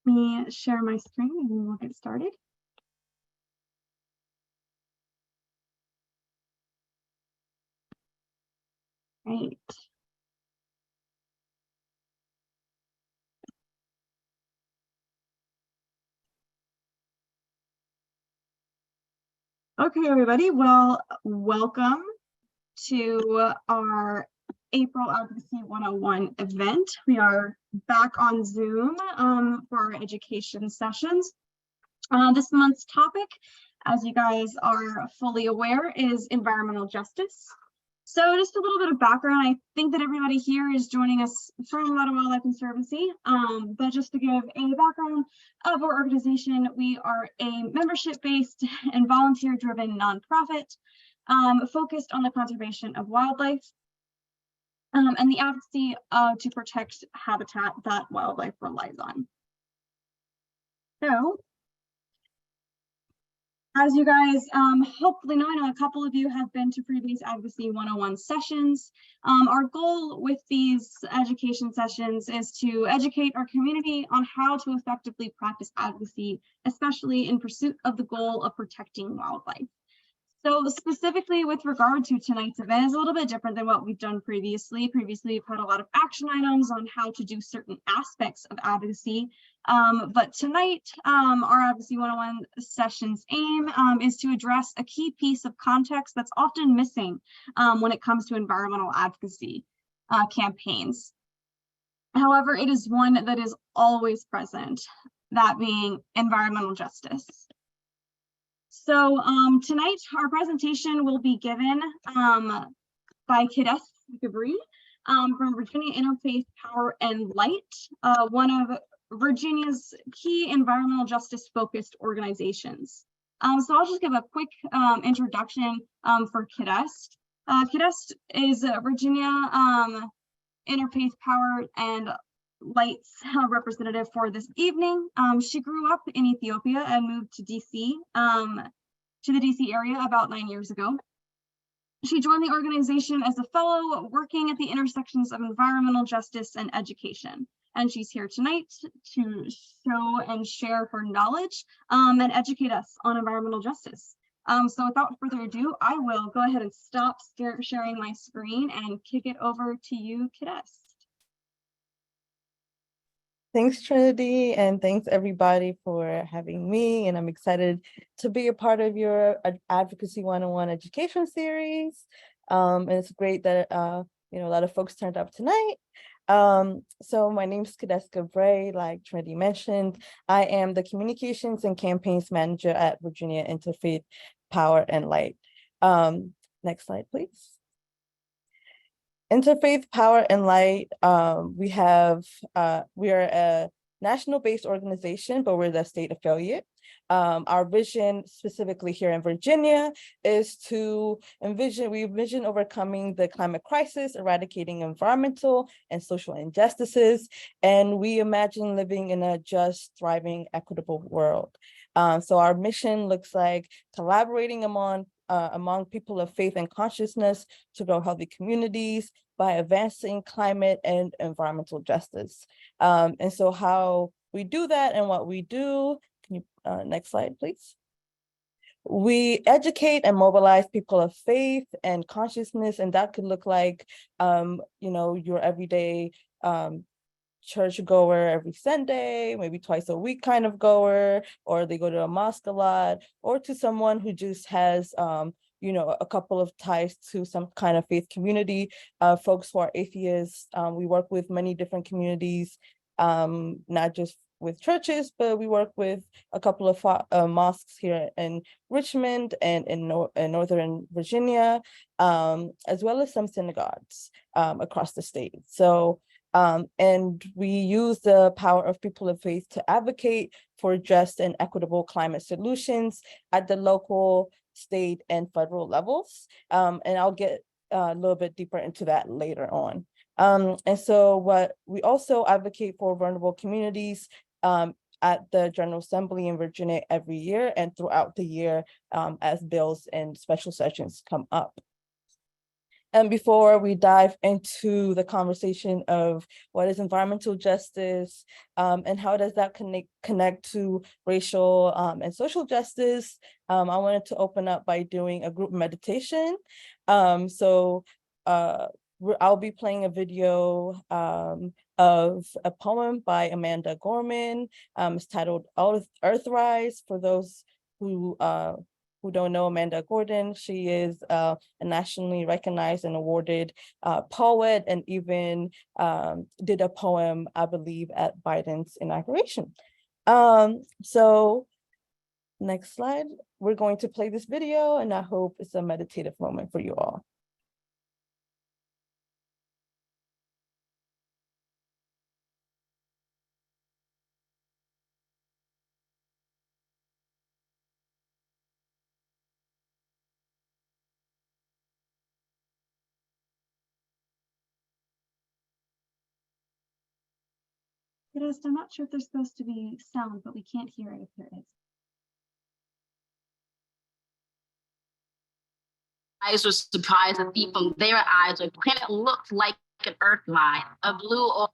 me share my screen and we'll get started. Great. Okay, everybody. Well, welcome to our April Advocacy 101 event. We are back on Zoom for our education sessions. This month's topic, as you guys are fully aware, is environmental justice. So just a little bit of background. I think that everybody here is joining us from Nevada Wildlife Conservancy, but just to give a background of our organization, we are a membership-based and volunteer-driven nonprofit focused on the conservation of wildlife and the advocacy to protect habitat that wildlife relies on. So, as you guys hopefully know, I know a couple of you have been to previous Advocacy 101 sessions. Our goal with these education sessions is to educate our community on how to effectively practice advocacy, especially in pursuit of the goal of protecting wildlife. So specifically with regard to tonight's event is a little bit different than what we've done previously. Previously, we've had a lot of action items on how to do certain aspects of advocacy. But tonight, our Advocacy 101 session's aim is to address a key piece of context that's often missing when it comes to environmental advocacy campaigns. However, it is one that is always present, that being environmental justice. So tonight, our presentation will be given by Kidest Gebre from Virginia Interfaith Power and Light, one of Virginia's key environmental justice focused organizations. So I'll just give a quick introduction for Kidest. Kidest is Virginia Interfaith Power and Light's representative for this evening. She grew up in Ethiopia and moved to DC, to the DC area about 9 years ago. She joined the organization as a fellow working at the intersections of environmental justice and education. And she's here tonight to show and share her knowledge and educate us on environmental justice. So without further ado, I will go ahead and stop sharing my screen and kick it over to you, Kidest. Thanks, Trinity, and thanks everybody for having me. And I'm excited to be a part of your Advocacy 101 education series. And it's great that a lot of folks turned up tonight. So my name is Kidest Gebre, like Trinity mentioned. I am the Communications and Campaigns Manager at Virginia Interfaith Power and Light. Next slide, please. Interfaith Power and Light, we are a national-based organization, but we're the state affiliate. Our vision specifically here in Virginia is to envision overcoming the climate crisis, eradicating environmental and social injustices, and we imagine living in a just, thriving, equitable world. So our mission looks like collaborating among people of faith and consciousness to grow healthy communities by advancing climate and environmental justice. And so how we do that and what we do, can you, next slide, please. We educate and mobilize people of faith and consciousness, and that could look like, your everyday church goer every Sunday, maybe twice a week kind of goer, or they go to a mosque a lot, or to someone who just has, a couple of ties to some kind of faith community, folks who are atheists. We work with many different communities, not just with churches, but we work with a couple of mosques here in Richmond and in Northern Virginia, as well as some synagogues across the state. So, and we use the power of people of faith to advocate for just and equitable climate solutions at the local, state, and federal levels. And I'll get a little bit deeper into that later on. And so what we also advocate for vulnerable communities at the General Assembly in Virginia every year and throughout the year as bills and special sessions come up. And before we dive into the conversation of what is environmental justice and how does that connect to racial and social justice, I wanted to open up by doing a group meditation. I'll be playing a video of a poem by Amanda Gorman. It's titled Earthrise. For those who don't know Amanda Gordon, she is a nationally recognized and awarded poet, and even did a poem, I believe, at Biden's inauguration. So next slide, we're going to play this video, and I hope it's a meditative moment for you all. I'm not sure if there's supposed to be sound, but we can't hear it if there is. Eyes were surprised to see from their eyes a planet looked like an earth line, a blue or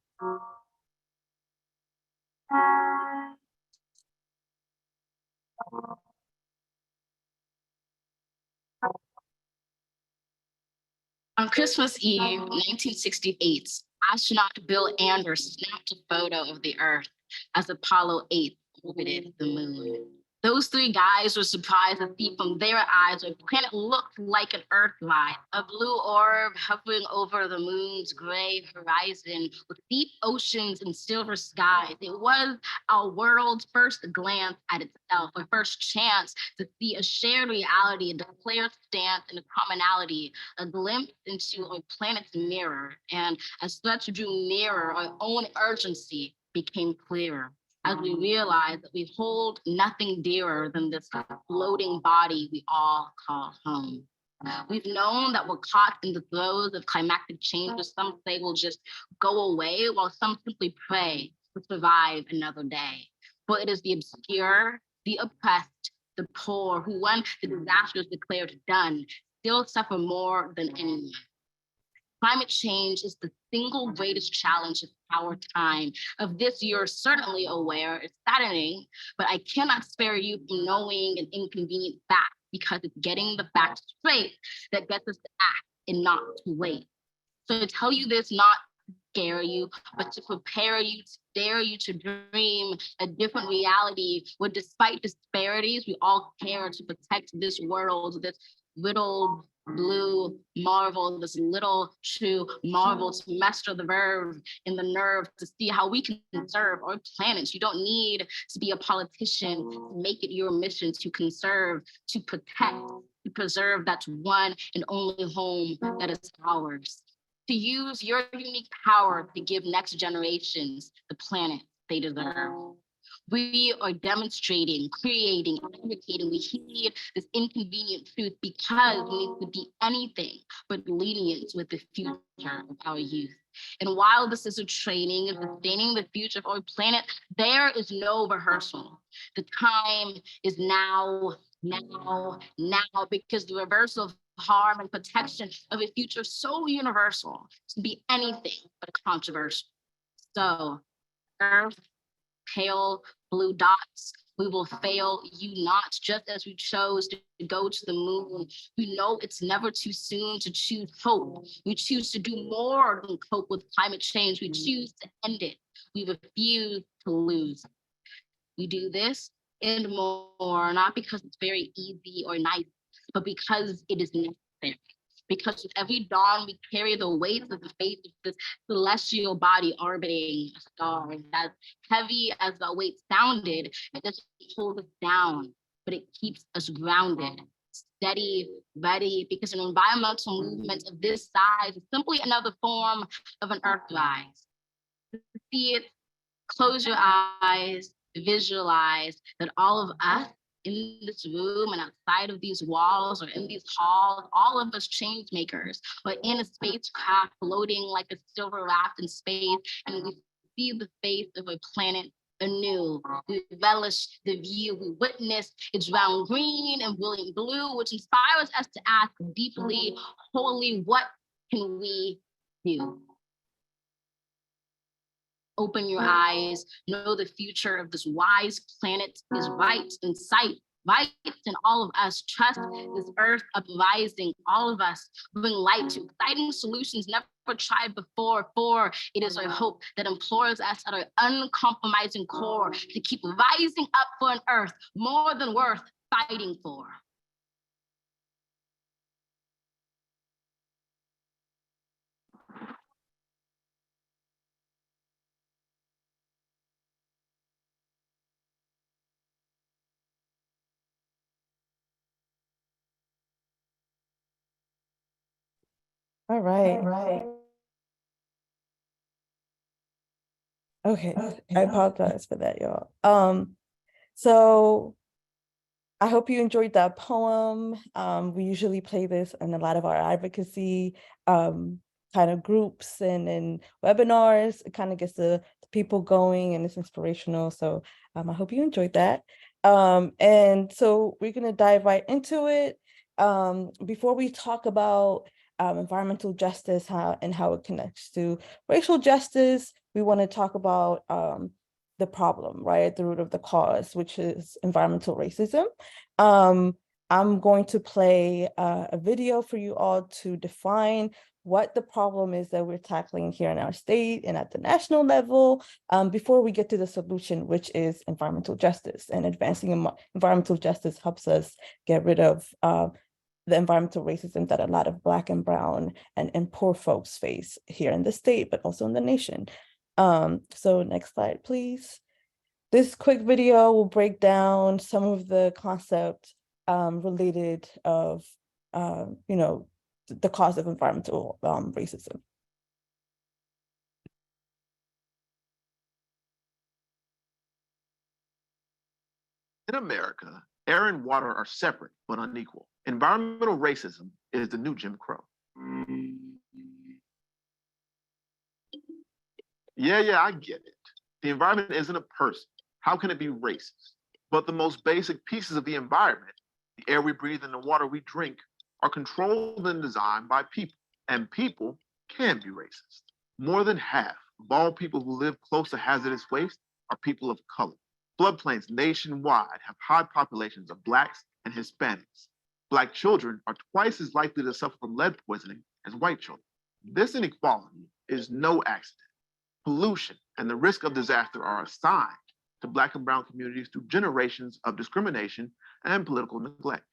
on Christmas Eve, 1968, astronaut Bill Anders snapped a photo of the Earth as Apollo 8 orbited the moon. Those three guys were surprised to see from their eyes a planet looked like an Earth line, a blue orb hovering over the moon's gray horizon with deep oceans and silver skies. It was our world's first glance at itself, a first chance to see a shared reality, a declared stance, and a commonality, a glimpse into our planet's mirror. And as such drew nearer, our own urgency became clearer, as we realize that we hold nothing dearer than this floating body we all call home. We've known that we're caught in the throes of climactic change, which some say will just go away, while some simply pray to survive another day. For it is the obscure, the oppressed, the poor, who when the disaster is declared done, still suffer more than anyone. Climate change is the single greatest challenge of our time. Of this, you're certainly aware. It's saddening, but I cannot spare you from knowing an inconvenient fact, because it's getting the facts straight that gets us to act and not to wait. So to tell you this, not to scare you, but to prepare you, to dare you to dream a different reality where, despite disparities, we all care to protect this world, this little blue marvel, this little true marvel, to master the verve and the nerve to see how we can conserve our planet. You don't need to be a politician to make it your mission to conserve, to protect, to preserve that one and only home that is ours. To use your unique power to give next generations the planet they deserve. We are demonstrating, creating, advocating. We heed this inconvenient truth because we need to be anything but lenient with the future of our youth. And while this is a training of sustaining the future of our planet, there is no rehearsal. The time is now, because the reversal of harm and protection of a future so universal to be anything but controversial. So, Earth, pale blue dots, we will fail you not, just as we chose to go to the moon. We know it's never too soon to choose hope. We choose to do more than cope with climate change. We choose to end it. We refuse to lose. We do this and more, not because it's very easy or nice, but because it is necessary. Because with every dawn, we carry the weight of the fate of this celestial body orbiting a star. And as heavy as the weight sounded, it doesn't hold us down, but it keeps us grounded, steady, ready, because an environmental movement of this size is simply another form of an earthrise. To see it, close your eyes, visualize that all of us in this room and outside of these walls or in these halls, all of us change makers, but in a spacecraft floating like a silver raft in space, and we see the face of a planet anew. We relish the view, we witness its round green and brilliant blue, which inspires us to ask deeply, wholly, what can we do? Open your eyes, know the future of this wise planet is right in sight, right in all of us. Trust this earth advising all of us, bring light to exciting solutions never tried before. For it is our hope that implores us at our uncompromising core to keep rising up for an earth more than worth fighting for. All right. Okay, I apologize for that, y'all. So I hope you enjoyed that poem. We usually play this in a lot of our advocacy kind of groups and webinars. It kind of gets the people going and it's inspirational. So I hope you enjoyed that. And so we're gonna dive right into it. Before we talk about environmental justice and how it connects to racial justice, we want to talk about the problem, right, at the root of the cause, which is environmental racism. I'm going to play a video for you all to define what the problem is that we're tackling here in our state and at the national level before we get to the solution, which is environmental justice. And advancing environmental justice helps us get rid of the environmental racism that a lot of Black and Brown and poor folks face here in the state, but also in the nation. So next slide, please. This quick video will break down some of the concepts related of, the cause of environmental racism. In America, air and water are separate but unequal. Environmental racism is the new Jim Crow. Yeah, I get it. The environment isn't a person. How can it be racist? But the most basic pieces of the environment, the air we breathe and the water we drink, are controlled and designed by people, and people can be racist. More than half of all people who live close to hazardous waste are people of color. Floodplains nationwide have high populations of Blacks and Hispanics. Black children are twice as likely to suffer from lead poisoning as white children. This inequality is no accident. Pollution and the risk of disaster are assigned to Black and Brown communities through generations of discrimination and political neglect.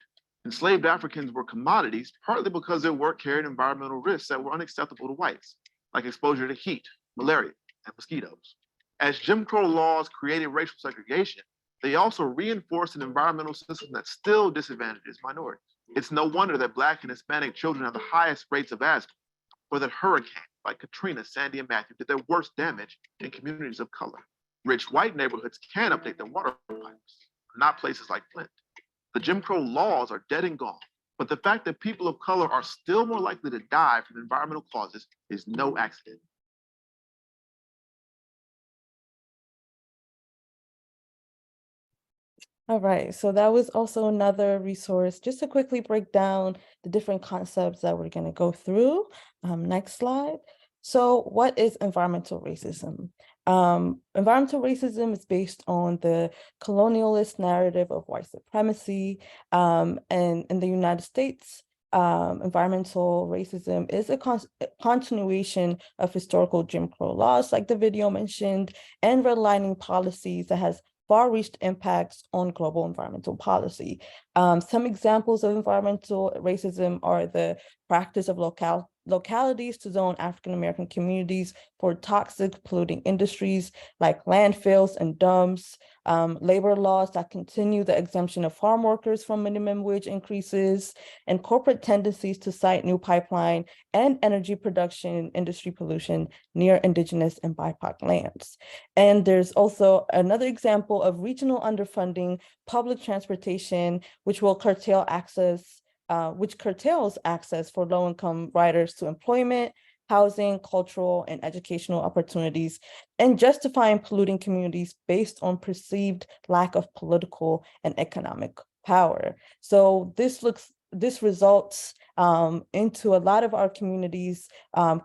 Enslaved Africans were commodities partly because their work carried environmental risks that were unacceptable to whites, like exposure to heat, malaria, and mosquitoes. As Jim Crow laws created racial segregation, they also reinforced an environmental system that still disadvantages minorities. It's no wonder that Black and Hispanic children have the highest rates of asthma, or that hurricanes like Katrina, Sandy, and Matthew did their worst damage in communities of color. Rich white neighborhoods can update their water pipes, not places like Flint. The Jim Crow laws are dead and gone, but the fact that people of color are still more likely to die from environmental causes is no accident. All right, so that was also another resource just to quickly break down the different concepts that we're going to go through. Next slide. So what is environmental racism? Environmental racism is based on the colonialist narrative of white supremacy. And in the United States, environmental racism is a continuation of historical Jim Crow laws, like the video mentioned, and redlining policies that has far-reached impacts on global environmental policy. Some examples of environmental racism are the practice of localities to zone African-American communities for toxic polluting industries like landfills and dumps, labor laws that continue the exemption of farm workers from minimum wage increases, and corporate tendencies to site new pipeline and energy production industry pollution near Indigenous and BIPOC lands. And there's also another example of regional underfunding public transportation, which will curtail access which curtails access for low-income riders to employment, housing, cultural, and educational opportunities, and justifying polluting communities based on perceived lack of political and economic power. So this looks this results into a lot of our communities, a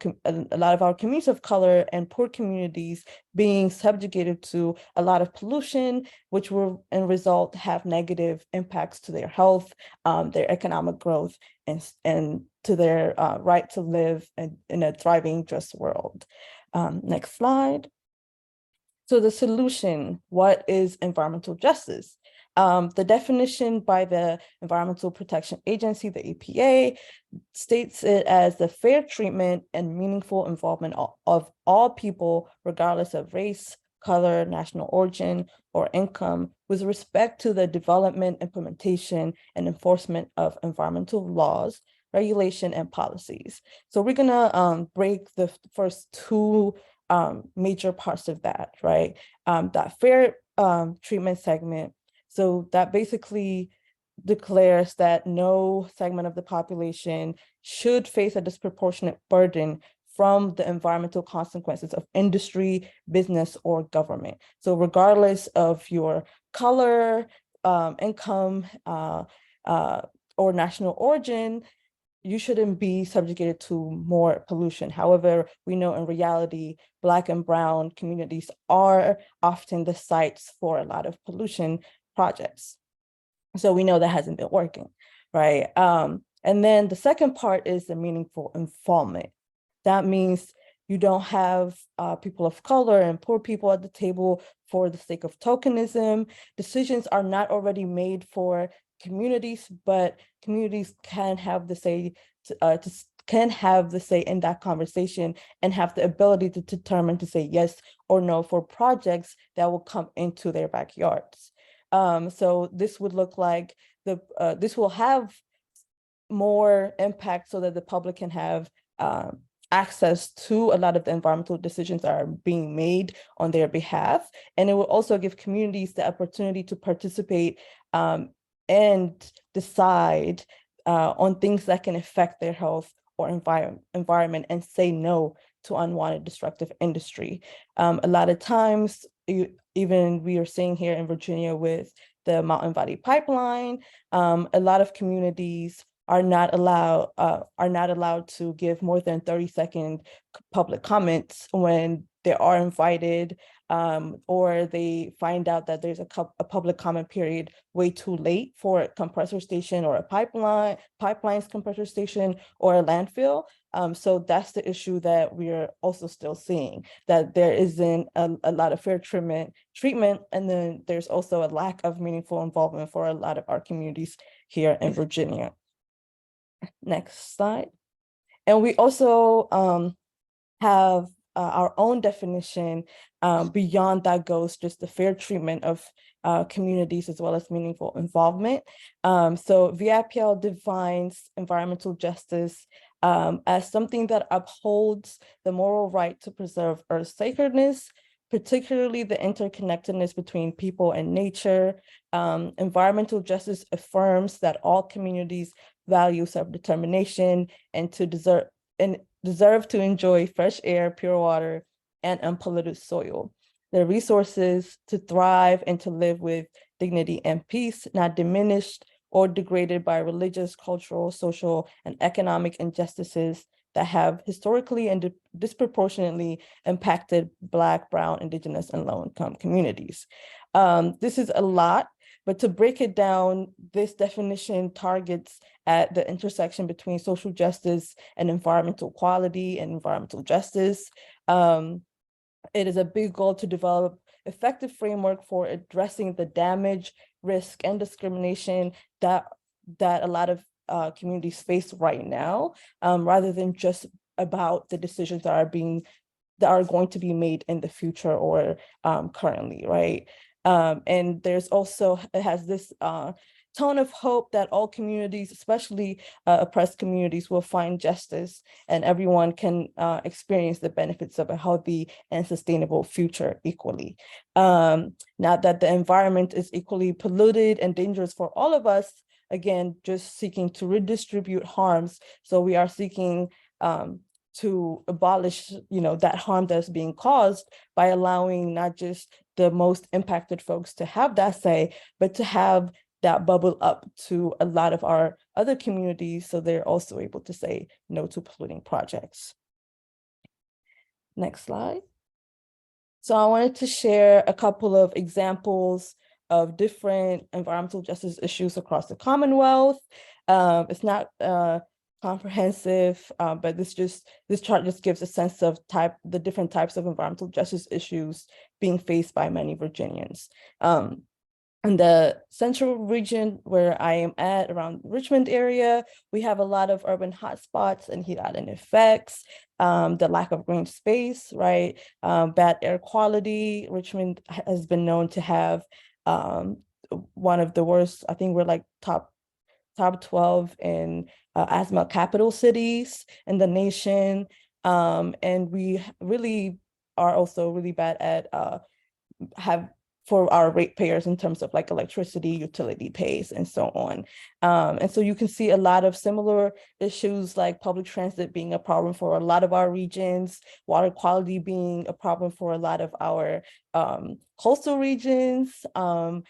lot of our communities of color and poor communities being subjugated to a lot of pollution, which will in result have negative impacts to their health, their economic growth, and to their right to live in a thriving, just world. Next slide. So the solution, what is environmental justice? The definition by the Environmental Protection Agency, the EPA, states it as the fair treatment and meaningful involvement of all people, regardless of race, color, national origin, or income, with respect to the development, implementation, and enforcement of environmental laws, regulation, and policies. So we're gonna break the first two major parts of that, right? That fair treatment segment. So that basically declares that no segment of the population should face a disproportionate burden from the environmental consequences of industry, business, or government. So regardless of your color, income, or national origin, you shouldn't be subjugated to more pollution. However, we know in reality, Black and Brown communities are often the sites for a lot of pollution projects. So we know that hasn't been working, right? And then the second part is the meaningful involvement. That means you don't have people of color and poor people at the table for the sake of tokenism. Decisions are not already made for communities, but communities can have the say in that conversation and have the ability to determine to say yes or no for projects that will come into their backyards. So this would look like this will have more impact so that the public can have access to a lot of the environmental decisions that are being made on their behalf. And it will also give communities the opportunity to participate and decide on things that can affect their health or environment and say no to unwanted destructive industry. A lot of times, even we are seeing here in Virginia with the Mountain Valley Pipeline, a lot of communities are not allowed to give more than 30-second public comments when they are invited, or they find out that there's a public comment period way too late for a compressor station or a pipeline's compressor station or a landfill. So that's the issue that we're also still seeing, that there isn't a lot of fair treatment, and then there's also a lack of meaningful involvement for a lot of our communities here in Virginia. Next slide. And we also have our own definition beyond that goes just the fair treatment of communities as well as meaningful involvement. So VAIPL defines environmental justice as something that upholds the moral right to preserve Earth's sacredness, particularly the interconnectedness between people and nature. Environmental justice affirms that all communities value self-determination and deserve to enjoy fresh air, pure water, and unpolluted soil. The resources to thrive and to live with dignity and peace, not diminished or degraded by religious, cultural, social, and economic injustices that have historically and disproportionately impacted Black, Brown, Indigenous, and low-income communities. This is a lot, but to break it down, this definition targets at the intersection between social justice and environmental quality and environmental justice. It is a big goal to develop effective framework for addressing the damage, risk, and discrimination that a lot of communities face right now, rather than just about the decisions that are going to be made in the future or currently, right? And there's also, it has this tone of hope that all communities, especially oppressed communities, will find justice and everyone can experience the benefits of a healthy and sustainable future equally. Now that the environment is equally polluted and dangerous for all of us, again, just seeking to redistribute harms. So we are seeking to abolish, that harm that's being caused by allowing not just the most impacted folks to have that say, but to have that bubble up to a lot of our other communities, so they're also able to say no to polluting projects. Next slide. So I wanted to share a couple of examples of different environmental justice issues across the Commonwealth. It's not comprehensive, but this chart just gives a sense of the different types of environmental justice issues being faced by many Virginians. In the central region where I am at, around Richmond area, we have a lot of urban hotspots and heat island effects, the lack of green space, right? Bad air quality. Richmond has been known to have one of the worst, I think we're like top 12 in asthma capital cities in the nation. And we really are also really bad at for our ratepayers in terms of like electricity, utility pays, and so on. And so you can see a lot of similar issues like public transit being a problem for a lot of our regions, water quality being a problem for a lot of our coastal regions, and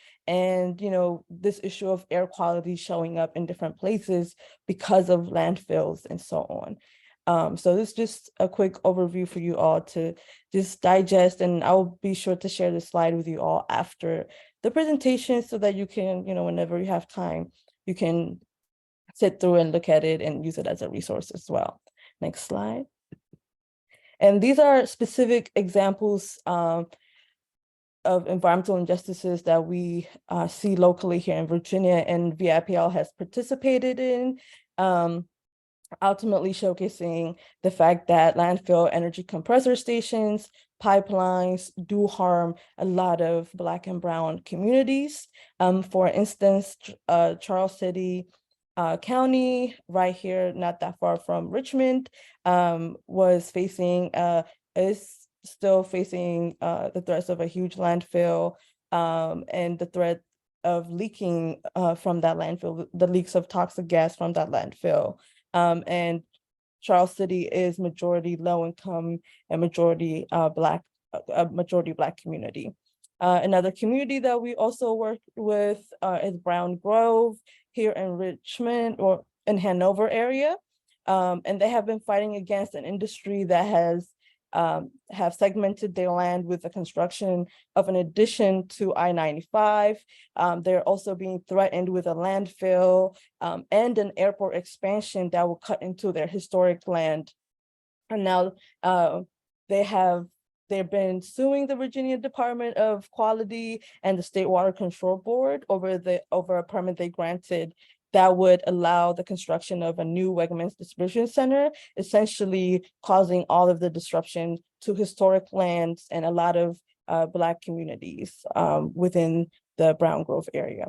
this issue of air quality showing up in different places because of landfills and so on. So this is just a quick overview for you all to just digest, and I'll be sure to share this slide with you all after the presentation so that you can, whenever you have time, you can sit through and look at it and use it as a resource as well. Next slide. And these are specific examples of environmental injustices that we see locally here in Virginia and VAIPL has participated in. Ultimately showcasing the fact that landfill energy compressor stations, pipelines do harm a lot of Black and Brown communities. For instance, Charles City County, right here, not that far from Richmond, is still facing the threats of a huge landfill and the threat of leaking from that landfill, the leaks of toxic gas from that landfill. And Charles City is majority low income and majority Black community. Another community that we also work with is Brown Grove here in Richmond or in Hanover area. And they have been fighting against an industry that has have segmented their land with the construction of an addition to I-95. They're also being threatened with a landfill and an airport expansion that will cut into their historic land. And now they've been suing the Virginia Department of Quality and the State Water Control Board over a permit they granted that would allow the construction of a new Wegmans distribution center, essentially causing all of the disruption to historic lands and a lot of Black communities within the Brown Grove area.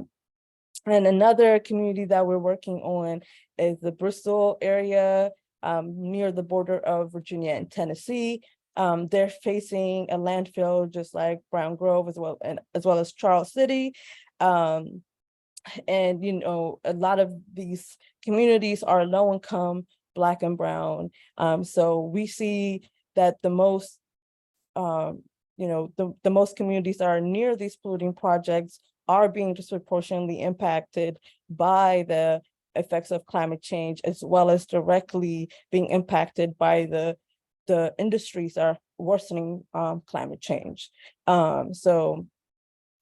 And another community that we're working on is the Bristol area near the border of Virginia and Tennessee. They're facing a landfill just like Brown Grove as well as Charles City. And a lot of these communities are low income, Black and Brown. So we see that the most communities that are near these polluting projects are being disproportionately impacted by the effects of climate change, as well as directly being impacted by the industries that are worsening climate change. So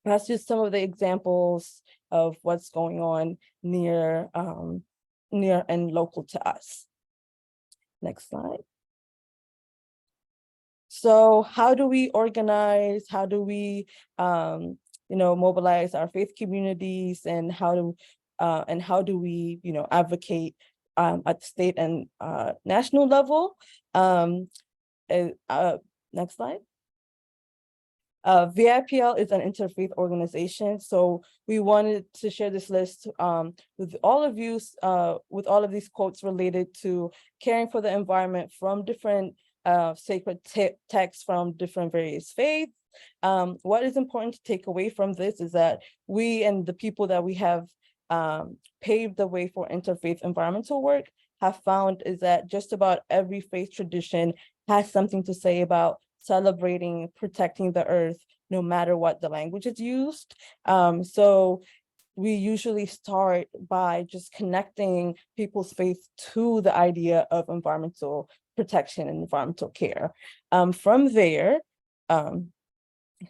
that's just some of the examples of what's going on near and local to us. Next slide. So how do we organize? How do we mobilize our faith communities, and how do we advocate at the state and national level? Next slide. VAIPL is an interfaith organization, so we wanted to share this list with all of you, with all of these quotes related to caring for the environment from different sacred texts from different various faiths. What is important to take away from this is that we and the people that we have paved the way for interfaith environmental work have found is that just about every faith tradition has something to say about celebrating, protecting the earth, no matter what the language is used. So we usually start by just connecting people's faith to the idea of environmental protection and environmental care. From there,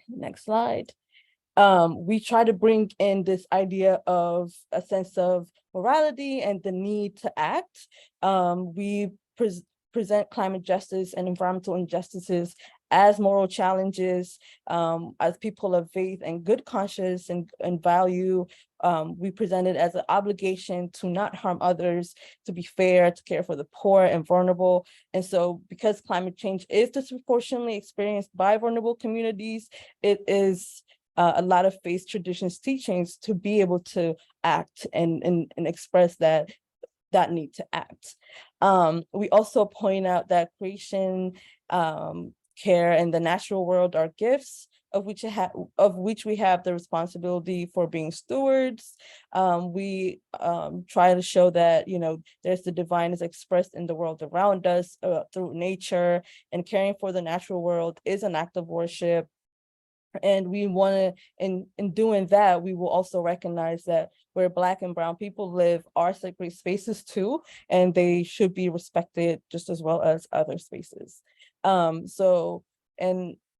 next slide. We try to bring in this idea of a sense of morality and the need to act. We present climate justice and environmental injustices as moral challenges, as people of faith and good conscience and value. We present it as an obligation to not harm others, to be fair, to care for the poor and vulnerable. And so because climate change is disproportionately experienced by vulnerable communities, it is a lot of faith traditions teachings to be able to act and express that need to act. We also point out that creation, care, and the natural world are gifts of which we have the responsibility for being stewards. We try to show that, you know, there's the divine is expressed in the world around us through nature, and caring for the natural world is an act of worship. And we want to, in doing that, we will also recognize that where Black and Brown people live are sacred spaces too, and they should be respected just as well as other spaces. And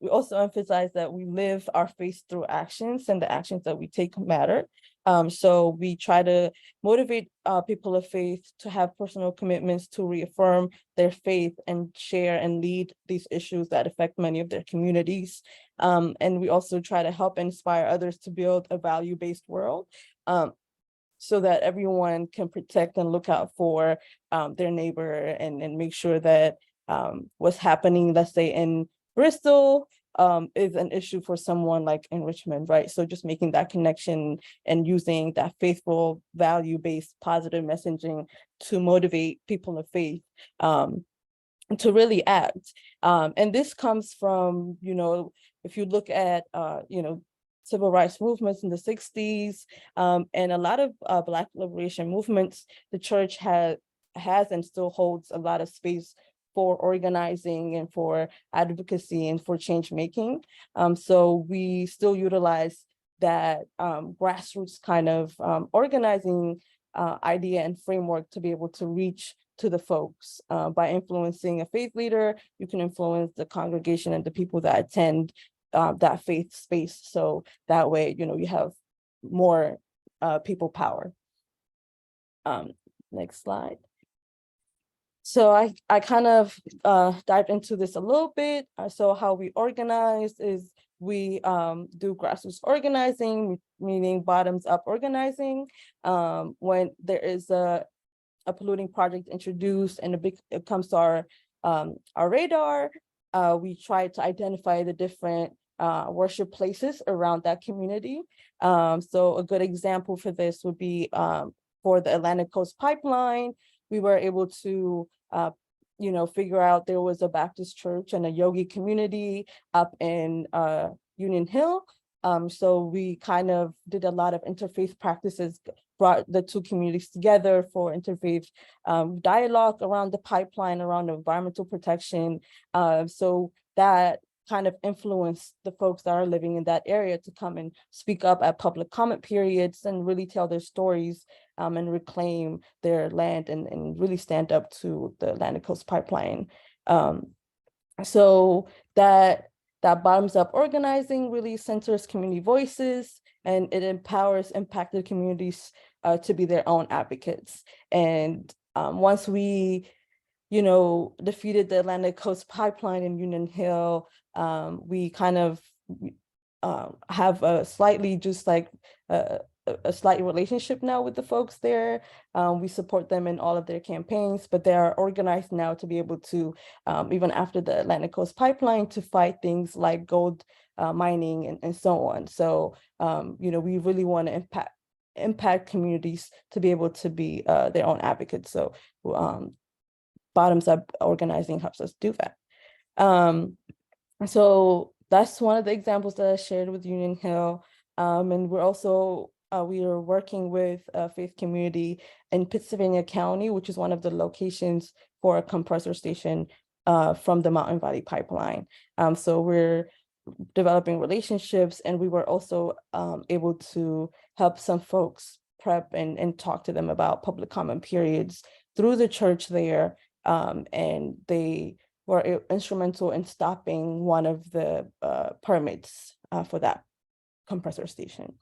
we also emphasize that we live our faith through actions, and the actions that we take matter. So we try to motivate people of faith to have personal commitments to reaffirm their faith and share and lead these issues that affect many of their communities. And we also try to help inspire others to build a value-based world, so that everyone can protect and look out for their neighbor, and make sure that what's happening, let's say in Bristol, is an issue for someone like in Richmond, right? So just making that connection and using that faithful, value-based, positive messaging to motivate people of faith to really act. And this comes from, you know, if you look at, you know, civil rights movements in the 60s, and a lot of Black liberation movements, the church has and still holds a lot of space for organizing and for advocacy and for change making. So we still utilize that grassroots kind of organizing idea and framework to be able to reach to the folks. By influencing a faith leader, you can influence the congregation and the people that attend that faith space. So that way, you know, you have more people power. Next slide. So I kind of dived into this a little bit. So how we organize is we do grassroots organizing, meaning bottoms up organizing. When there is a polluting project introduced and it comes to our radar, we try to identify the different worship places around that community. So a good example for this would be for the Atlantic Coast Pipeline. We were able to, you know, figure out there was a Baptist church and a yogi community up in Union Hill. So we kind of did a lot of interfaith practices, brought the two communities together for interfaith dialogue around the pipeline, around environmental protection. So that kind of influenced the folks that are living in that area to come and speak up at public comment periods and really tell their stories and reclaim their land and really stand up to the Atlantic Coast Pipeline. So that bottoms up organizing really centers community voices, and it empowers impacted communities to be their own advocates. And once we, you know, defeated the Atlantic Coast Pipeline in Union Hill, we kind of have a slightly just like a slight relationship now with the folks there. We support them in all of their campaigns, but they are organized now to be able to, even after the Atlantic Coast Pipeline, to fight things like gold mining and so on. So, you know, we really want to impact communities to be able to be their own advocates. So bottoms up organizing helps us do that. So that's one of the examples that I shared with Union Hill. And we're also, we are working with a faith community in Pennsylvania County, which is one of the locations for a compressor station from the Mountain Valley Pipeline. So we're developing relationships, and we were also able to help some folks prep and talk to them about public comment periods through the church there, and they were instrumental in stopping one of the permits for that compressor station.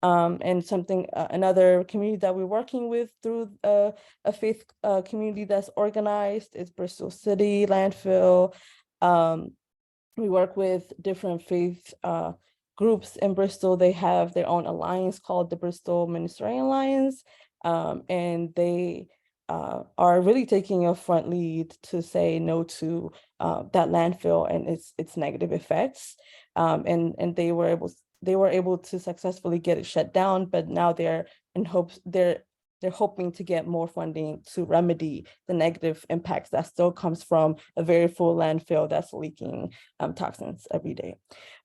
And another community that we're working with through a faith community that's organized is Bristol City Landfill. We work with different faith groups in Bristol. They have their own alliance called the Bristol Ministerial Alliance, and they are really taking a front lead to say no to that landfill and its negative effects. And they were able to successfully get it shut down, but now they're hoping to get more funding to remedy the negative impacts that still comes from a very full landfill that's leaking toxins every day.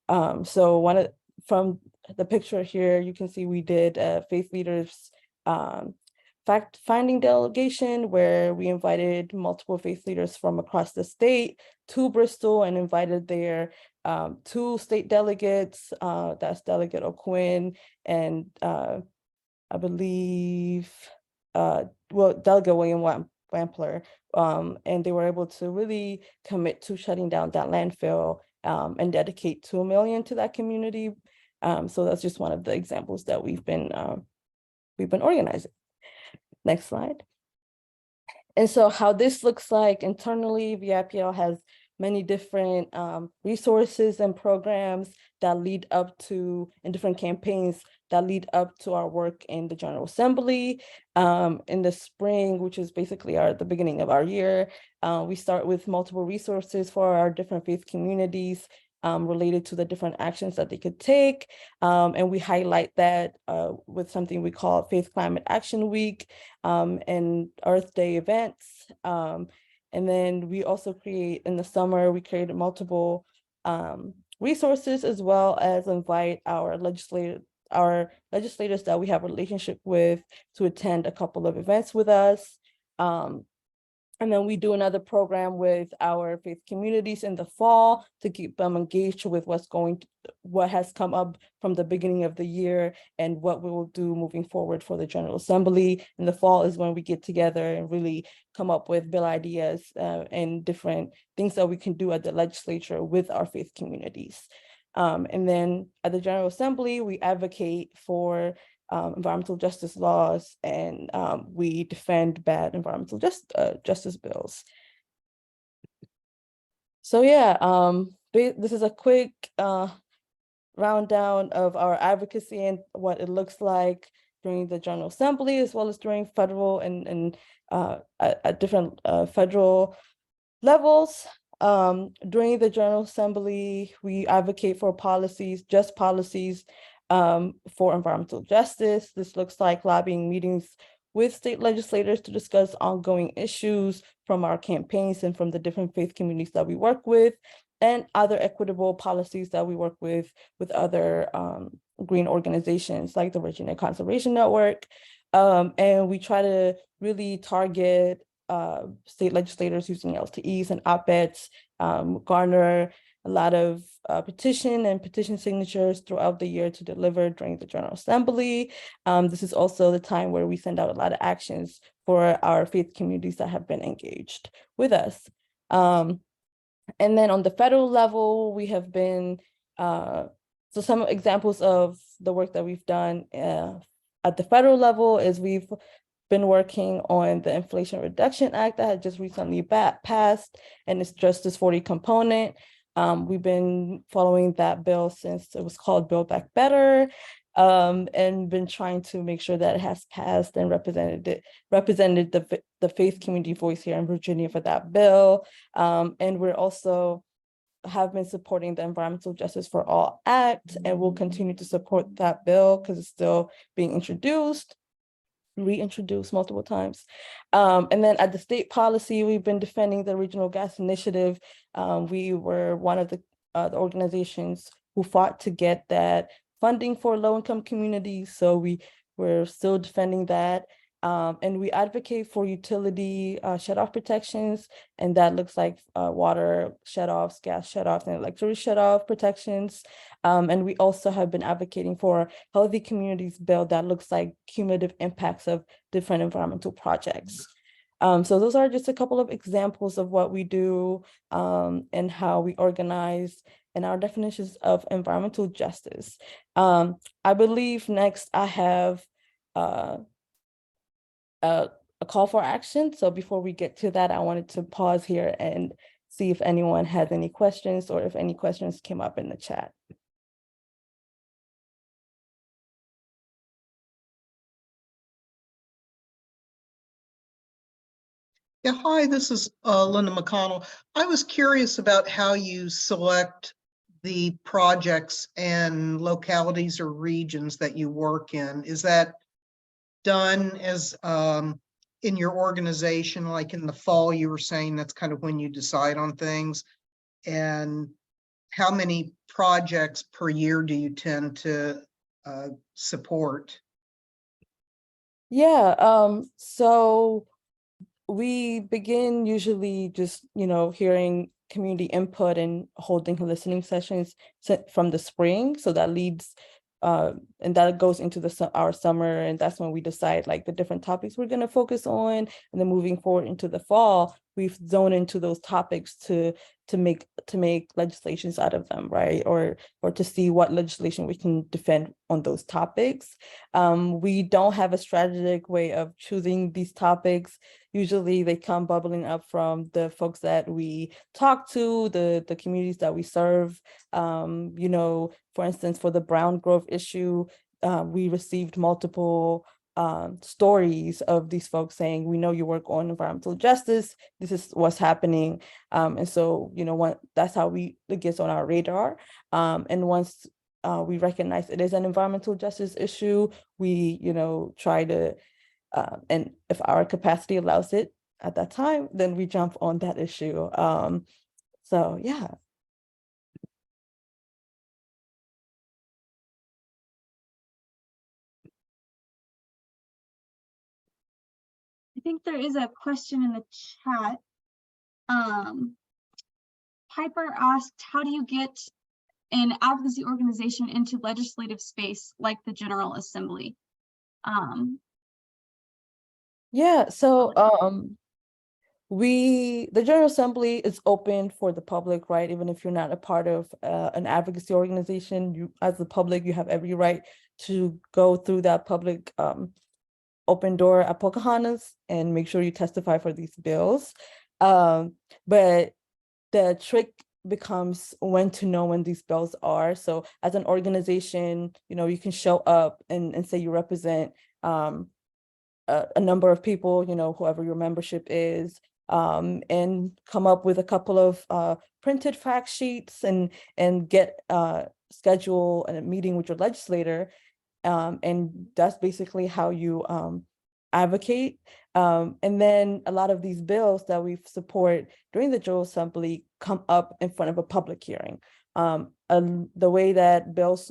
So from the picture here, you can see we did a faith leaders fact-finding delegation where we invited multiple faith leaders from across the state to Bristol and invited their 2 state delegates, that's Delegate O'Quinn and I believe, Delegate William Wampler, and they were able to really commit to shutting down that landfill and dedicate $2 million to that community. So that's just one of the examples that we've been organizing. Next slide. And so how this looks like internally, VAIPL has many different resources and programs that lead up to, and different campaigns that lead up to our work in the General Assembly. In the spring, which is basically the beginning of our year, we start with multiple resources for our different faith communities related to the different actions that they could take. And we highlight that with something we call Faith Climate Action Week and Earth Day events. And then we also in the summer, we created multiple resources as well as invite our legislators that we have a relationship with to attend a couple of events with us. And then we do another program with our faith communities in the fall to keep them engaged with what has come up from the beginning of the year and what we will do moving forward for the General Assembly. In the fall is when we get together and really come up with bill ideas and different things that we can do at the legislature with our faith communities. And then at the General Assembly, we advocate for environmental justice laws, and we defend bad environmental justice bills. So yeah, this is a quick rundown of our advocacy and what it looks like during the General Assembly, as well as during federal and at different federal levels. During the General Assembly, we advocate for just policies for environmental justice. This looks like lobbying meetings with state legislators to discuss ongoing issues from our campaigns and from the different faith communities that we work with, and other equitable policies that we work with other green organizations like the Virginia Conservation Network. And we try to really target state legislators using LTEs and op-eds, garner a lot of petition signatures throughout the year to deliver during the General Assembly. This is also the time where we send out a lot of actions for our faith communities that have been engaged with us. And then on the federal level, we have been, so some examples of the work that we've done at the federal level is we've been working on the Inflation Reduction Act that had just recently passed, and its Justice 40 component. We've been following that bill since it was called Build Back Better, and been trying to make sure that it has passed and represented the faith community voice here in Virginia for that bill. And we're also have been supporting the Environmental Justice for All Act, and we'll continue to support that bill because it's still being reintroduced multiple times. And then at the state policy, we've been defending the Regional Gas Initiative. We were one of the organizations who fought to get that funding for low-income communities. So we're still defending that. And we advocate for utility shutoff protections, and that looks like water shutoffs, gas shutoffs, and electricity shutoff protections. And we also have been advocating for Healthy Communities Bill that looks like cumulative impacts of different environmental projects. So those are just a couple of examples of what we do and how we organize and our definitions of environmental justice. I believe next I have a call for action. So before we get to that, I wanted to pause here and see if anyone has any questions or if any questions came up in the chat. Yeah, hi, this is Linda McConnell. I was curious about how you select the projects and localities or regions that you work in. Is that done as in your organization, like in the fall, you were saying that's kind of when you decide on things? And how many projects per year do you tend to support? Yeah, so we begin usually just, hearing community input and holding listening sessions from the spring. So that leads, and that goes into our summer, and that's when we decide like the different topics we're going to focus on. And then moving forward into the fall, we've zoned into those topics to make legislations out of them, right? Or to see what legislation we can defend on those topics. We don't have a strategic way of choosing these topics. Usually they come bubbling up from the folks that we talk to, the communities that we serve. For instance, for the Brown Grove issue, we received multiple stories of these folks saying, we know you work on environmental justice, this is what's happening. And so, that's how it gets on our radar. And once we recognize it is an environmental justice issue, we, try to, and if our capacity allows it at that time, then we jump on that issue. So yeah. I think there is a question in the chat. Piper asked, how do you get an advocacy organization into legislative space like the General Assembly? Yeah, so the General Assembly is open for the public, right? Even if you're not a part of an advocacy organization, you, as the public, you have every right to go through that public open door at Pocahontas and make sure you testify for these bills. But the trick becomes when to know when these bills are. So as an organization, you can show up and say you represent a number of people, whoever your membership is, and come up with a couple of printed fact sheets and get schedule a meeting with your legislator. And that's basically how you advocate. And then a lot of these bills that we support during the General Assembly come up in front of a public hearing. The way that bills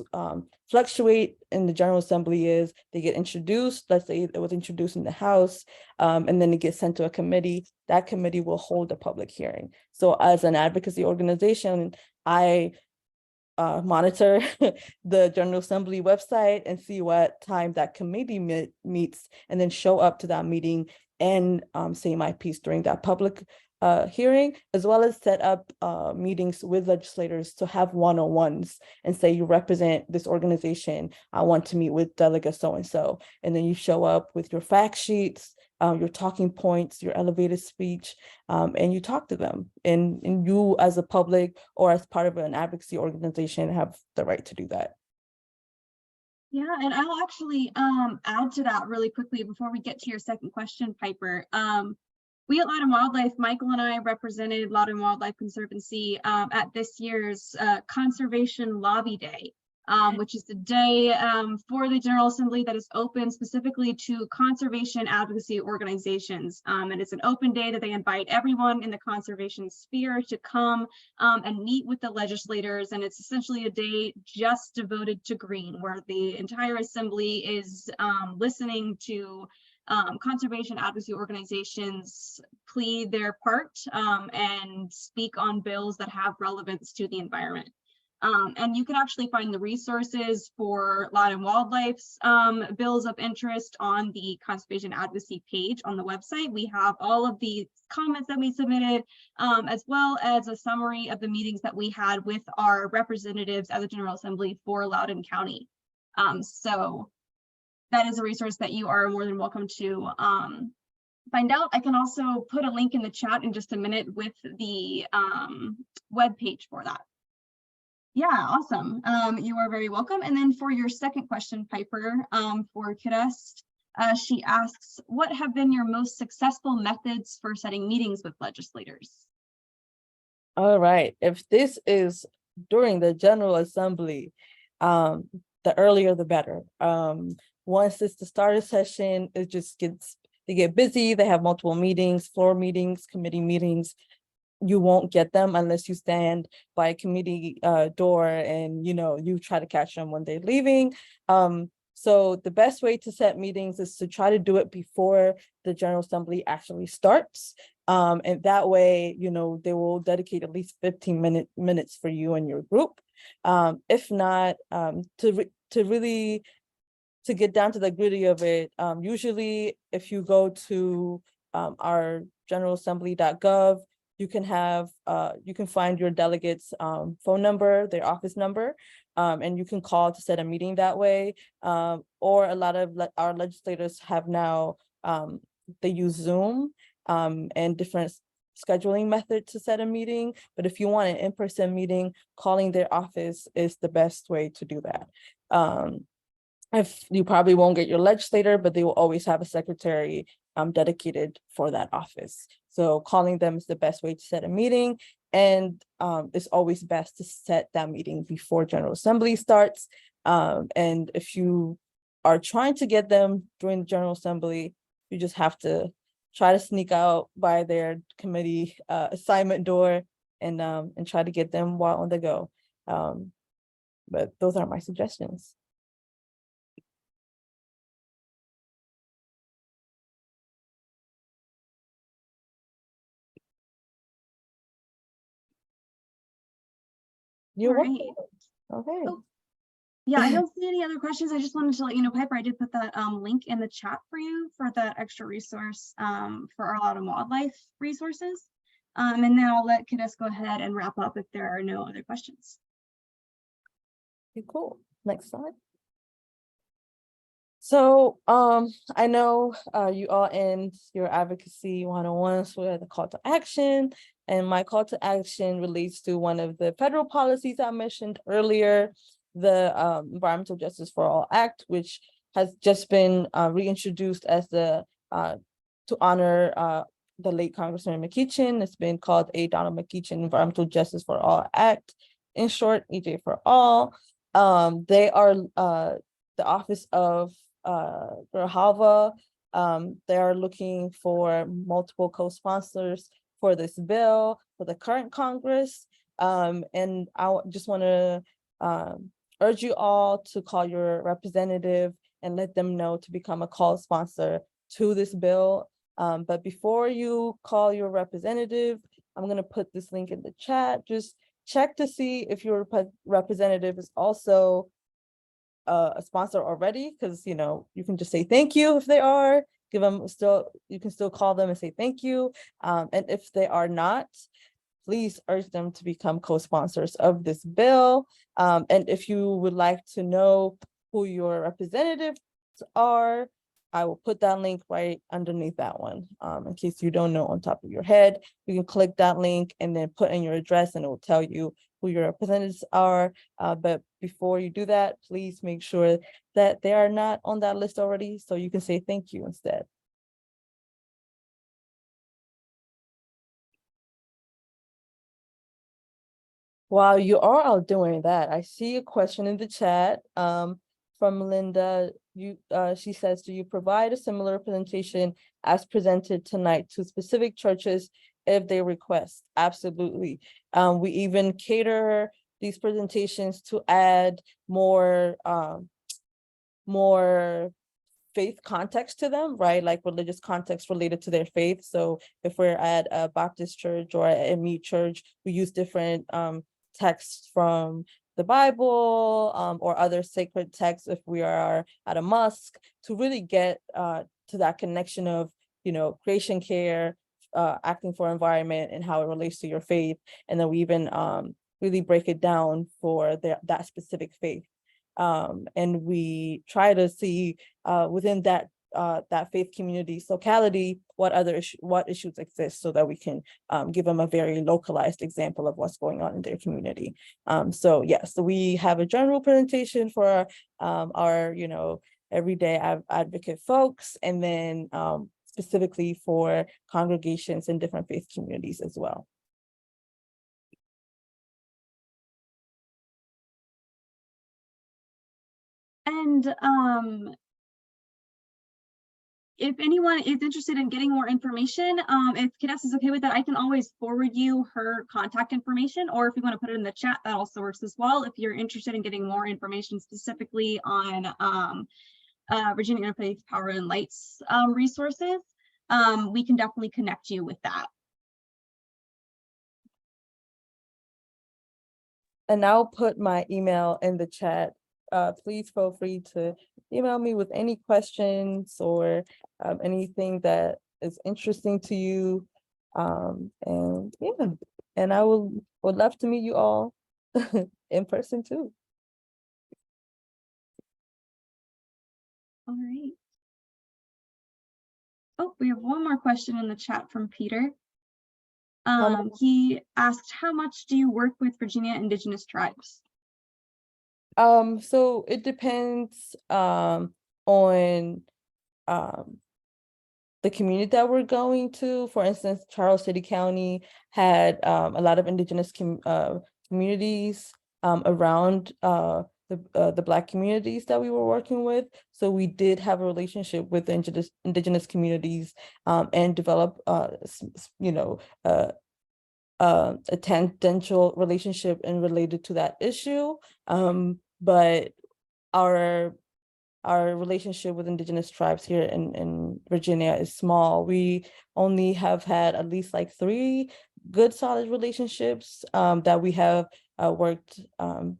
fluctuate in the General Assembly is they get introduced, let's say it was introduced in the House, and then it gets sent to a committee. That committee will hold a public hearing. So as an advocacy organization, I monitor the General Assembly website and see what time that committee meets, and then show up to that meeting and say my piece during that public hearing, as well as set up meetings with legislators to have one-on-ones and say, you represent this organization, I want to meet with delegate so-and-so. And then you show up with your fact sheets, your talking points, your elevated speech, and you talk to them. And you as a public or as part of an advocacy organization have the right to do that. Yeah, and I'll actually add to that really quickly before we get to your second question, Piper. We at Land and Wildlife, Michael and I represented Land and Wildlife Conservancy at this year's Conservation Lobby Day, which is the day for the General Assembly that is open specifically to conservation advocacy organizations. And it's an open day that they invite everyone in the conservation sphere to come and meet with the legislators. And it's essentially a day just devoted to green, where the entire assembly is listening to conservation advocacy organizations plead their part and speak on bills that have relevance to the environment. And you can actually find the resources for land and wildlife's bills of interest on the conservation advocacy page on the website. We have all of the comments that we submitted, as well as a summary of the meetings that we had with our representatives at the General Assembly for Loudoun County. So that is a resource that you are more than welcome to find out. I can also put a link in the chat in just a minute with the web page for that. Yeah, awesome. You are very welcome. And then for your second question, Piper, for Kidest, she asks, what have been your most successful methods for setting meetings with legislators? All right, if this is during the General Assembly, the earlier the better. Once it's the start of session, it just they get busy, they have multiple meetings, floor meetings, committee meetings. You won't get them unless you stand by a committee door and you try to catch them when they're leaving. So the best way to set meetings is to try to do it before the General Assembly actually starts. And that way, they will dedicate at least 15 minutes for you and your group. If not, to get down to the gritty of it, usually if you go to our generalassembly.gov, you can find your delegates' phone number, their office number, and you can call to set a meeting that way. Or a lot of our legislators have now, they use Zoom and different scheduling methods to set a meeting. But if you want an in-person meeting, calling their office is the best way to do that. If you probably won't get your legislator, but they will always have a secretary dedicated for that office. So calling them is the best way to set a meeting, and it's always best to set that meeting before General Assembly starts. And if you are trying to get them during the General Assembly, you just have to try to sneak out by their committee assignment door and try to get them while on the go. But those are my suggestions. You're welcome. Okay. Oh, yeah, I don't see any other questions. I just wanted to let you know, Piper, I did put that link in the chat for you for that extra resource for our Loudoun Wildlife resources. And then I'll let Kidest go ahead and wrap up if there are no other questions. Okay, cool. Next slide. So I know you all in your advocacy 101s with the call to action, and my call to action relates to one of the federal policies I mentioned earlier, the Environmental Justice for All Act, which has just been reintroduced as the to honor the late Congressman McEachin. It's been called a Donald McEachin Environmental Justice for All Act, in short, EJ for All. They are the Office of Grijalva. They are looking for multiple co-sponsors for this bill for the current Congress. And I just want to urge you all to call your representative and let them know to become a co-sponsor to this bill. But before you call your representative, I'm going to put this link in the chat. Just check to see if your representative is also a sponsor already, because you can just say thank you if they are. You can still call them and say thank you. And if they are not, please urge them to become co-sponsors of this bill. And if you would like to know who your representatives are, I will put that link right underneath that one. In case you don't know on top of your head, you can click that link and then put in your address and it will tell you who your representatives are. But before you do that, please make sure that they are not on that list already, so you can say thank you instead. While you are all doing that, I see a question in the chat from Linda. She says, do you provide a similar presentation as presented tonight to specific churches if they request? Absolutely. We even cater these presentations to add more faith context to them, right? Like religious context related to their faith. So if we're at a Baptist church or a ME church, we use different texts from the Bible or other sacred texts if we are at a mosque, to really get to that connection of, creation care, acting for environment, and how it relates to your faith. And then we even really break it down for that specific faith. And we try to see within that faith community's locality what issues exist, so that we can give them a very localized example of what's going on in their community. So we have a general presentation for our everyday advocate folks, and then specifically for congregations in different faith communities as well. And if anyone is interested in getting more information, if Kidest is okay with that, I can always forward you her contact information, or if you want to put it in the chat, that also works as well. If you're interested in getting more information specifically on Virginia Interfaith Power and Lights resources, we can definitely connect you with that. And I'll put my email in the chat. Please feel free to email me with any questions or anything that is interesting to you. And I would love to meet you all in person too. All right. Oh, we have one more question in the chat from Peter. He asked, how much do you work with Virginia Indigenous tribes? So it depends on the community that we're going to. For instance, Charles City County had a lot of Indigenous communities around the Black communities that we were working with. So we did have a relationship with the Indigenous communities and develop, a tangential relationship and related to that issue. But our relationship with Indigenous tribes here in Virginia is small. We only have had at least like 3 good solid relationships that we have worked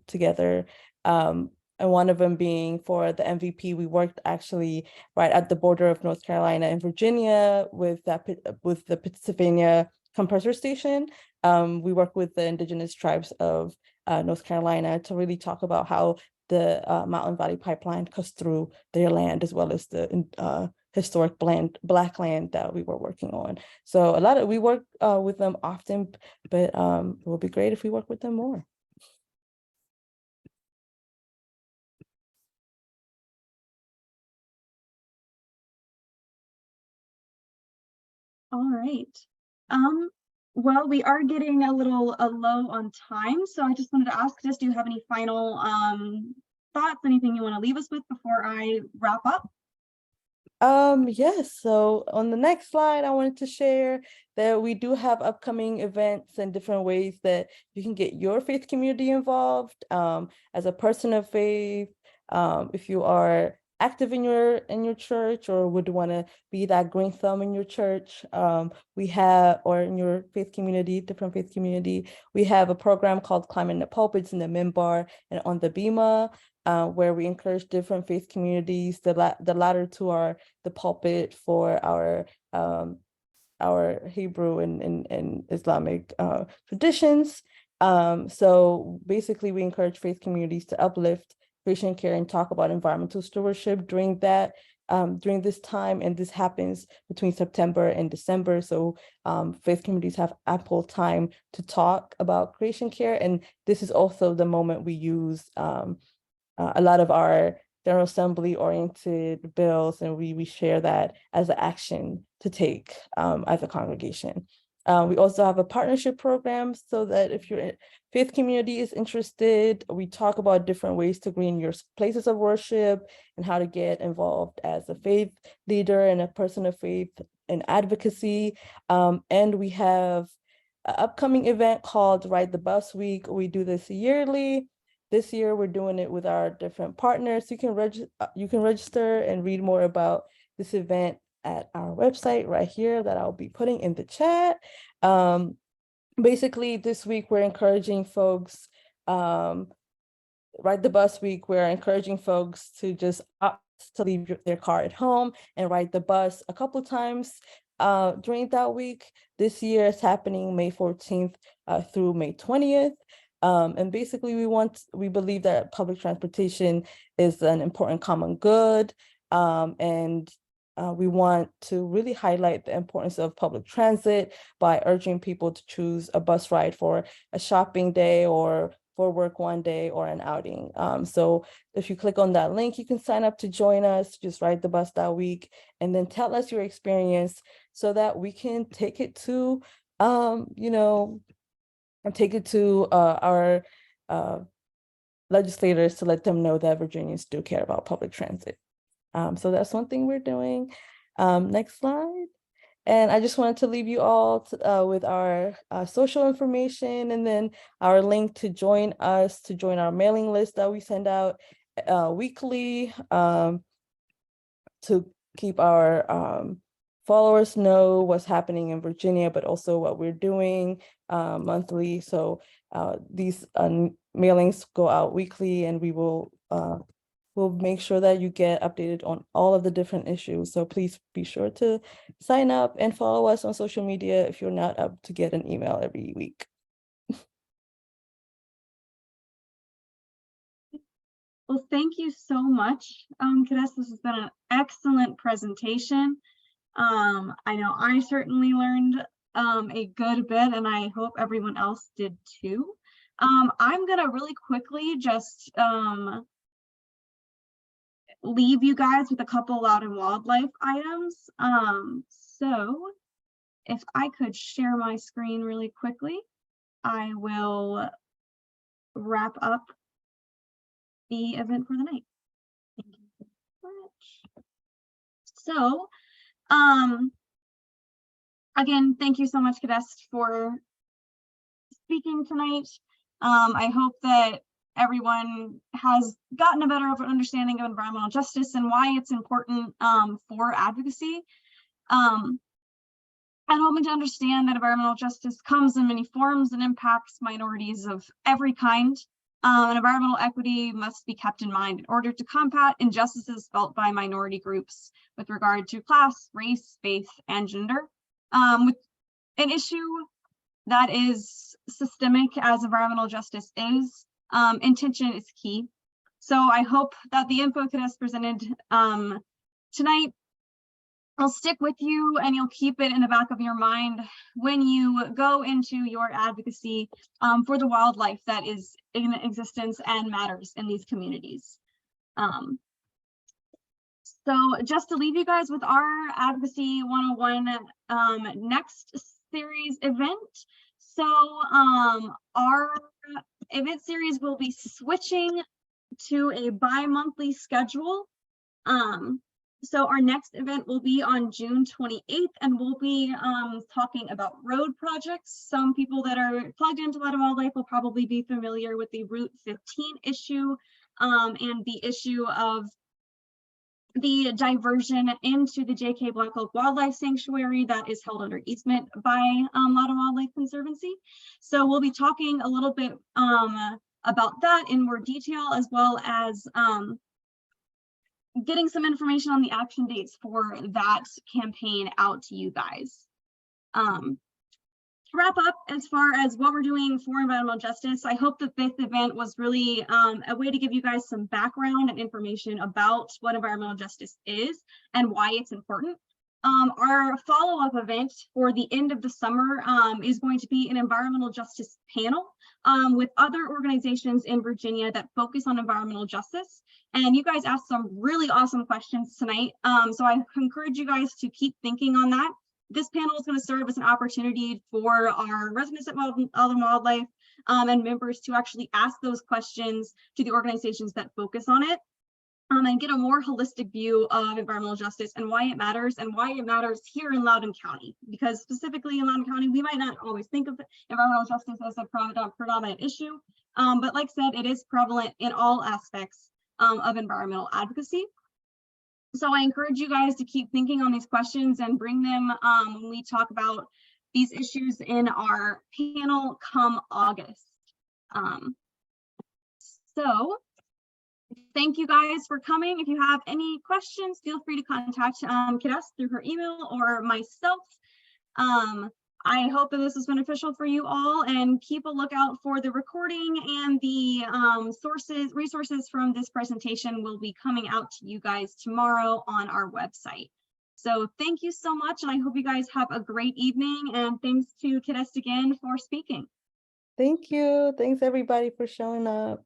together. And one of them being for the MVP. We worked actually right at the border of North Carolina and Virginia with the Pennsylvania compressor station. We work with the Indigenous tribes of North Carolina to really talk about how the Mountain Valley Pipeline cuts through their land, as well as the historic Black land that we were working on. So we work with them often, but it will be great if we work with them more. All right. Well, we are getting a little low on time, so I just wanted to ask, do you have any final thoughts, anything you want to leave us with before I wrap up? Yes, so on the next slide, I wanted to share that we do have upcoming events and different ways that you can get your faith community involved. As a person of faith, if you are active in your church or would want to be that green thumb in your church, we have, or in your faith community, different faith community, we have a program called Climbing the Pulpits in the Minbar and on the Bima, where we encourage different faith communities. The latter two are the pulpit for our Hebrew and Islamic traditions. So basically, we encourage faith communities to uplift creation care and talk about environmental stewardship during this time, and this happens between September and December. So faith communities have ample time to talk about creation care, and this is also the moment we use a lot of our General Assembly oriented bills, and we share that as an action to take as a congregation. We also have a partnership program so that if your faith community is interested, we talk about different ways to green your places of worship and how to get involved as a faith leader and a person of faith in advocacy. And we have an upcoming event called Ride the Bus Week. We do this yearly. This year, we're doing it with our different partners. You can register and read more about this event at our website right here that I'll be putting in the chat. Basically, this week, we're encouraging folks, Ride the Bus Week, we're encouraging folks to just opt to leave their car at home and ride the bus a couple times during that week. This year it's happening May 14th through May 20th. And basically we believe that public transportation is an important common good. And we want to really highlight the importance of public transit by urging people to choose a bus ride for a shopping day or for work one day or an outing. So if you click on that link, you can sign up to join us, just ride the bus that week, and then tell us your experience so that we can take it to, our legislators to let them know that Virginians do care about public transit. So that's one thing we're doing. Next slide. And I just wanted to leave you all with our social information and then our link to join us, to join our mailing list that we send out weekly to keep our followers know what's happening in Virginia, but also what we're doing monthly. So these mailings go out weekly, and we'll make sure that you get updated on all of the different issues. So please be sure to sign up and follow us on social media if you're not up to get an email every week. Well, thank you so much, Kidest. This has been an excellent presentation. I know I certainly learned a good bit, and I hope everyone else did too. I'm gonna really quickly just leave you guys with a couple Loud and Wildlife items. So if I could share my screen really quickly, I will wrap up the event for the night. Thank you so much. So, again, thank you so much, Kidest, for speaking tonight. I hope that everyone has gotten a better understanding of environmental justice and why it's important for advocacy. And hoping to understand that environmental justice comes in many forms and impacts minorities of every kind. And environmental equity must be kept in mind in order to combat injustices felt by minority groups with regard to class, race, faith, and gender. With an issue that is systemic as environmental justice is, intention is key. So I hope that the info Kidest presented tonight will stick with you, and you'll keep it in the back of your mind when you go into your advocacy for the wildlife that is in existence and matters in these communities. So just to leave you guys with our Advocacy 101 next series event. So our event series will be switching to a bi-monthly schedule. So our next event will be on June 28th, and we'll be talking about road projects. Some people that are plugged into Loud and Wildlife will probably be familiar with the Route 15 issue and the issue of the diversion into the J.K. Black Elk Wildlife Sanctuary that is held under easement by Loud and Wildlife Conservancy. So we'll be talking a little bit about that in more detail, as well as getting some information on the action dates for that campaign out to you guys. To wrap up, as far as what we're doing for environmental justice, I hope that this event was really a way to give you guys some background and information about what environmental justice is and why it's important. Our follow-up event for the end of the summer is going to be an environmental justice panel with other organizations in Virginia that focus on environmental justice. And you guys asked some really awesome questions tonight. So I encourage you guys to keep thinking on that. This panel is going to serve as an opportunity for our residents at Loud and Wildlife and members to actually ask those questions to the organizations that focus on it. And get a more holistic view of environmental justice and why it matters here in Loudoun County, because specifically in Loudoun County, we might not always think of environmental justice as a predominant issue, But like I said, it is prevalent in all aspects of environmental advocacy. So I encourage you guys to keep thinking on these questions and bring them when we talk about these issues in our panel come August. So thank you guys for coming. If you have any questions, feel free to contact Kidest through her email or myself. I hope that this is beneficial for you all, and keep a lookout for the recording, and the resources from this presentation will be coming out to you guys tomorrow on our website. So thank you so much, and I hope you guys have a great evening, and thanks to Kidest again for speaking. Thank you. Thanks everybody for showing up.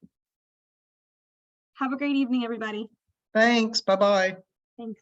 Have a great evening, everybody. Thanks. Bye-bye. Thanks.